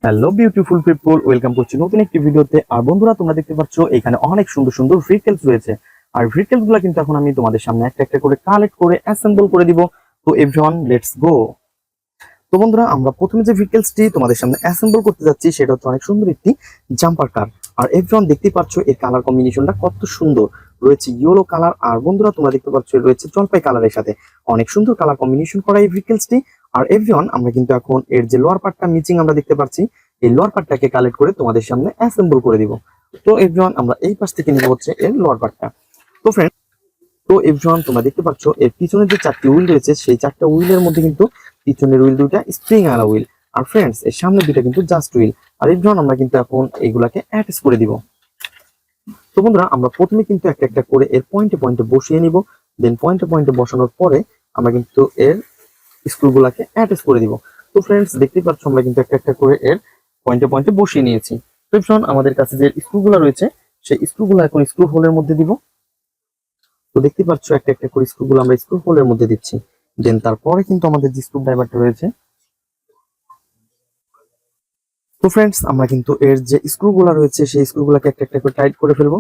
Hello beautiful people, welcome করছি নতুন একটি ভিডিওতে। আর বন্ধুরা, তোমরা দেখতে পাচ্ছ এখানে অনেক সুন্দর সুন্দর ভেহিকেলস রয়েছে। আর ভেহিকেলস গুলো কিন্তু এখন আমি তোমাদের সামনে একটা একটা করে কালেক্ট করে অ্যাসেম্বল করে দিব। তো এভরিওয়ান, লেটস গো। তো বন্ধুরা, আমরা প্রথমে যে ভেহিকেলসটি তোমাদের সামনে অ্যাসেম্বল করতে যাচ্ছি সেটা হচ্ছে অনেক সুন্দর একটি জাম্পার কার। আর এভরিওয়ান, দেখতে পাচ্ছ এর কালার কম্বিনেশনটা কত সুন্দর রয়েছে, ইয়েলো কালার। আর বন্ধুরা, তোমরা দেখতে পাচ্ছ রয়েছে জলপাই কালারের সাথে অনেক সুন্দর কালার কম্বিনেশন করা এই ভেহিকেলসটি। আর এভরিওয়ান, আমরা কিন্তু এখন এর যে লোয়ার পার্টটা মিচিং আমরা দেখতে পাচ্ছি, এই লোয়ার পার্টটাকে কালেক্ট করে তোমাদের সামনে অ্যাসেম্বল করে দিব। তো এভরিওয়ান, আমরা এই পাশ থেকে নিব হচ্ছে এর লোয়ার পার্টটা। তো ফ্রেন্ড, তো এভরিওয়ান, তোমরা দেখতে পাচ্ছ এর পিছনের যে চারটি হুইল রয়েছে সেই চারটা হুইলের মধ্যে কিন্তু পিছনের হুইল দুইটা স্প্রিং আলা হুইল, আর ফ্রেন্ডস এর সামনে দুইটা কিন্তু জাস্ট হুইল। আর এভরিওয়ান, আমরা কিন্তু এখন এইগুলাকে অ্যাটাচ করে দিব। তো বন্ধুরা, আমরা প্রথমে কিন্তু একটা একটা করে এর পয়েন্টে পয়েন্টে বসিয়ে নিব। দেন পয়েন্টে পয়েন্টে বসানোর পরে আমরা কিন্তু এর স্ক্রুগুলাকে অ্যাটাচ করে দিব। তো ফ্রেন্ডস, দেখতে পাচ্ছ আমরা কিন্তু একটা একটা করে এর পয়েন্টে পয়েন্টে বসিয়ে নিয়েছি। তো এখন আমাদের কাছে যে স্ক্রুগুলো রয়েছে সেই স্ক্রুগুলো এখন স্ক্রু হোলের মধ্যে দিব। তো দেখতে পাচ্ছ একটা একটা করে স্ক্রুগুলো আমরা স্ক্রু হোলের মধ্যে দিচ্ছি। দেন তারপরে কিন্তু আমাদের যে স্ক্রু ড্রাইভারটা রয়েছে, তো ফ্রেন্ডস, আমরা কিন্তু এর যে স্ক্রুগুলো রয়েছে সেই স্ক্রুগুলোকে একটা একটা করে টাইট করে ফেলবো।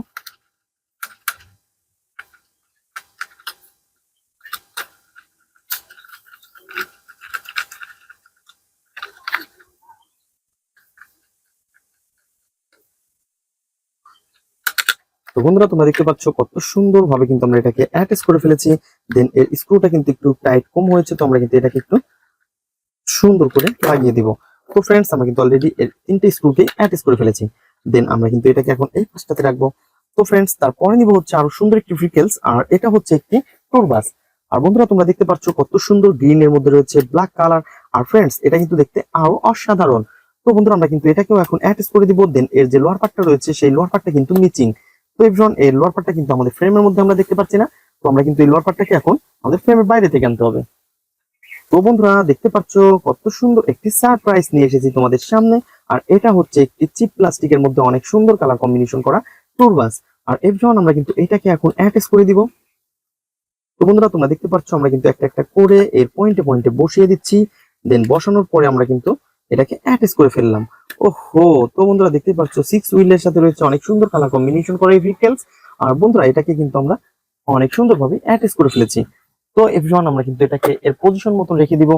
তো বন্ধুরা, তোমরা দেখতে পাচ্ছ কত সুন্দর ভাবে কিন্তু আমরা এটাকে অ্যাটাচ করে ফেলেছি। দেন এর স্ক্রুটা কিন্তু একটু টাইট কম হয়েছে, তো আমরা কিন্তু এটাকে একটু সুন্দর করে লাগিয়ে দিব। তো ফ্রেন্ডস, আমরা কিন্তু অলরেডি এর তিনটে স্ক্রুকে অ্যাটাচ করে ফেলেছি। দেন আমরা কিন্তু এটাকে এখন এই পাশটাতে রাখবো। তো ফ্রেন্ডস, তারপরে নিব হচ্ছে আরো সুন্দর একটি ভেহিকেলস, আর এটা হচ্ছে একটি ট্যুর বাস। আর বন্ধুরা, তোমরা দেখতে পাচ্ছ কত সুন্দর গ্রিন এর মধ্যে রয়েছে ব্ল্যাক কালার। আর ফ্রেন্ডস, এটা কিন্তু দেখতে আরো অসাধারণ। তো বন্ধুরা, আমরা কিন্তু এটাকেও এখন অ্যাটাচ করে দিব। দেন এর যে লোয়ার পার্টটা রয়েছে সেই লোয়ার পার্টটা কিন্তু মিচিং। তো এভরিওয়ান, এই লোয়ার পার্টটা কিন্তু আমাদের ফ্রেমের মধ্যে আমরা দেখতে পাচ্ছি না। তো আমরা কিন্তু এই লোয়ার পার্টটাকে এখন আমাদের ফ্রেমের বাইরে থেকে আনতে হবে। তো বন্ধুরা, দেখতে পাচ্ছ কত সুন্দর একটি সারপ্রাইজ নিয়ে এসেছি তোমাদের সামনে। আর এটা হচ্ছে একটি চিপ প্লাস্টিকের মধ্যে অনেক সুন্দর কালার কম্বিনেশন করা ট্যুর বাস। আর এভরিওয়ান, আমরা কিন্তু এটাকে এখন অ্যাটাচ করে দিব। তো বন্ধুরা, তোমরা দেখতে পাচ্ছ আমরা কিন্তু একটা একটা করে এর পয়েন্টে পয়েন্টে বসিয়ে দিচ্ছি। দেন বসানোর পরে আমরা কিন্তু এটাকে অ্যাটাচ করে ফেললাম। ওহো, তো বন্ধুরা দেখতে পাচ্ছ 6 হুইলের সাথে রয়েছে অনেক সুন্দর কালার কম্বিনেশন করা এই ভেহিকেলস। আর বন্ধুরা, এটাকে কিন্তু আমরা অনেক সুন্দরভাবে অ্যাটাচ করে ফেলেছি। তো এভরিওয়ান, আমরা কিন্তু এটাকে এর পজিশন মতো রেখে দিব।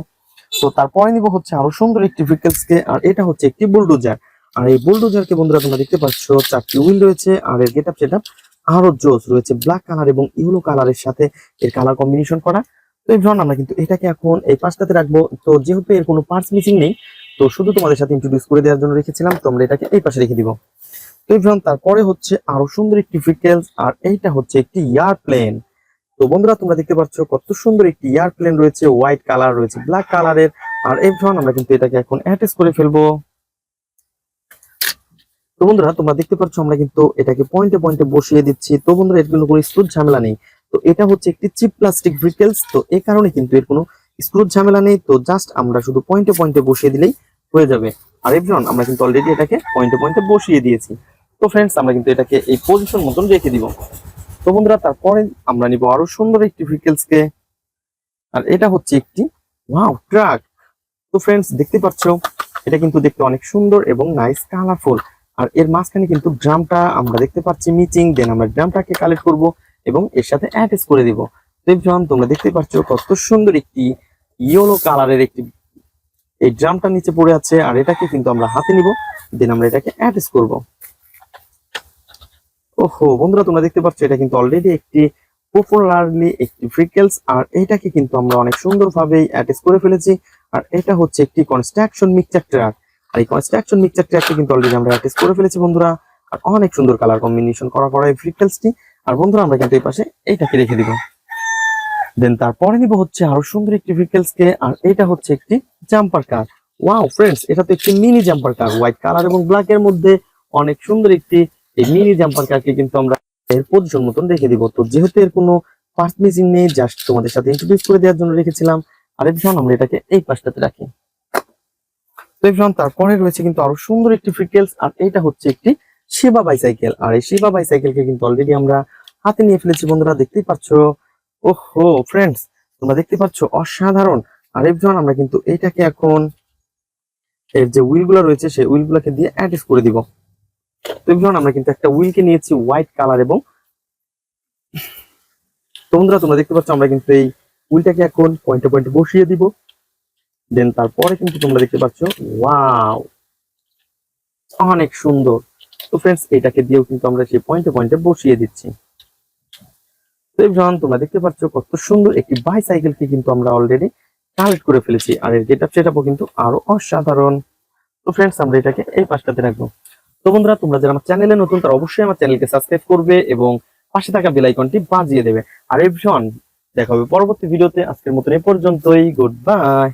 তো তারপরে নিব হচ্ছে আরো সুন্দর একটি ভেহিকেলস কে, আর এটা হচ্ছে একটি বুলডোজার। আর এই বুলডোজার কে বন্ধুরা, তোমরা দেখতে পাচ্ছ চারটি হুইল রয়েছে, আর এর গেটআপ সেটআপ আরো জোস রয়েছে, ব্ল্যাক কালার এবং ইয়েলো কালারের সাথে এর কালার কম্বিনেশন করা। তো এই আমরা কিন্তু এটাকে এখন এই পাশটাতে রাখবো। তো যেহেতু এর কোনো পার্টস মিসিং নেই, তো শুধু তোমাদের সাথে ইন্ট্রোডিউস করে দেওয়ার জন্য রেখেছিলাম। তো আমরা এটাকে এই পাশে রেখে দিব। তো এই তারপরে হচ্ছে আরো সুন্দর একটি ভেহিকেলস, আর এইটা হচ্ছে একটি এয়ারপ্লেন। তো বন্ধুরা, তোমরা দেখতে পাচ্ছ কত সুন্দর একটি এয়ারপ্লেন রয়েছে, হোয়াইট কালার রয়েছে ব্ল্যাক কালারের। আর এভরিওয়ান, আমরা কিন্তু এটাকে এখন অ্যাটাচ করে ফেলবো। তো বন্ধুরা, তোমরা দেখতে পাচ্ছ আমরা কিন্তু এটাকে পয়েন্টে পয়েন্টে বসিয়ে দিচ্ছি। তো বন্ধুরা, এর কোনো স্ক্রুর ঝামেলা নেই। তো এটা হচ্ছে একটি চিপ প্লাস্টিক ভেহিকেলস, তো এই কারণে কিন্তু এর কোনো স্ক্রুর ঝামেলা নেই। তো জাস্ট আমরা শুধু পয়েন্টে পয়েন্টে বসিয়ে দিলেই হয়ে যাবে। আর এভরিওয়ান, আমরা কিন্তু অলরেডি এটাকে পয়েন্টে পয়েন্টে বসিয়ে দিয়েছি। তো ফ্রেন্ডস, আমরা কিন্তু এটাকে এই পজিশন মতন রেখে দিব। তো বন্ধুরা, তারপরে আমরা নিব আরো সুন্দর একটি ভেহিকেলস কে, আর এটা হচ্ছে একটি ওয়াও ট্রাক। তো ফ্রেন্ডস, দেখতে পাচ্ছ এটা কিন্তু দেখতে অনেক সুন্দর এবং নাইস কালারফুল। আর এর মাঝখানে কিন্তু ড্রামটা আমরা দেখতে পাচ্ছি মিচিং। দেন আমরা ড্রামটাকে কালেক্ট করব এবং এর সাথে অ্যাটাচ করে দিব। তোমরা দেখতে পাচ্ছ কত সুন্দর একটি ইয়েলো কালারের একটি এই ড্রামটা নিচে পড়ে আছে, আর এটাকে কিন্তু আমরা হাতে নিব। দেন আমরা এটাকে অ্যাটাচ করব। ওহো বন্ধুরা, তোমরা দেখতে পাচ্ছ এটা কিন্তু অলরেডি একটি পপুলারলি একটি ভেহিকেলস, আর এটাকে কিন্তু আমরা অনেক সুন্দরভাবে অ্যাটাচ করে ফেলেছি। আর এটা হচ্ছে একটি কনস্ট্রাকশন মিক্সচার ট্রাক। আর এই কনস্ট্রাকশন মিক্সচার ট্রাককে কিন্তু অলরেডি আমরা অ্যাটাচ করে ফেলেছি বন্ধুরা। আর অনেক সুন্দর কালার কম্বিনেশন করা এই ভেহিকেলসটি। আর বন্ধুরা, আমরা কিন্তু এই পাশে এইটাকে রেখে দিব। দেন তারপরে নিব হচ্ছে আরো সুন্দর একটি ভেহিকেলস কে, আর এটা হচ্ছে একটি জাম্পার কার। ওয়াও ফ্রেন্ডস, এটা তো একটি মিনি জাম্পার কার, হোয়াইট কালার এবং ব্ল্যাক এর মধ্যে অনেক সুন্দর একটি এই মিনি জাম্পার কারকে কিন্তু আমরা এর পজিশন মতন রেখে দিব। তো যেহেতু এর কোনো পার্ট মিসিং নেই, জাস্ট তোমাদের সাথে ইন্ট্রোডিউস করে দেওয়ার জন্য রেখেছিলাম। আর এখন আমরা এটাকে এই পাশটাতে রাখি। তো এখন তারপরে রয়েছে কিন্তু আরো সুন্দর একটি ভেহিকেলস, আর এটা হচ্ছে একটি সেবা বাইসাইকেল। আর এই সেবা বাইসাইকেলকে কিন্তু অলরেডি আমরা হাতে নিয়ে ফেলেছি বন্ধুরা, দেখতেই পাচ্ছ। ওহো ফ্রেন্ডস, তোমরা দেখতে পাচ্ছ অসাধারণ। আর এখন আমরা কিন্তু এটাকে এখন এর যে হুইল গুলো রয়েছে সেই হুইল গুলাকে দিয়ে অ্যাটাচ করে দিব। তো এভরিওয়ান আমরা কিন্তু একটা হুইলকে নিয়েছি হোয়াইট কালার, এবং তো বন্ধুরা তোমরা দেখতে পাচ্ছ আমরা কিন্তু এই হুইলটাকে এখন পয়েন্টে পয়েন্টে বসিয়ে দিব। দেন তারপরে কিন্তু তোমরা দেখতে পাচ্ছ ওয়াও, অনেক সুন্দর। তো ফ্রেন্ডস এটাকে দিয়েও কিন্তু আমরা সেই পয়েন্টে পয়েন্টে বসিয়ে দিচ্ছি। তো এভরিওয়ান তোমরা দেখতে পাচ্ছ কত সুন্দর একটি বাইসাইকেলকে কিন্তু আমরা অলরেডি কালেক্ট করে ফেলেছি, আর এর গেটআপ সেটআপও কিন্তু আরো অসাধারণ। তো ফ্রেন্ডস আমরা এটাকে এই পাশটাতে রাখবো। তো বন্ধুরা তোমরা যারা আমার চ্যানেলে নতুন তারা অবশ্যই আমার চ্যানেলকে সাবস্ক্রাইব করবে এবং পাশে থাকা বেল আইকনটি বাজিয়ে দেবে। আর এভরিওয়ান দেখা হবে পরবর্তী ভিডিওতে। আজকের মতন এ পর্যন্তই, গুড বাই।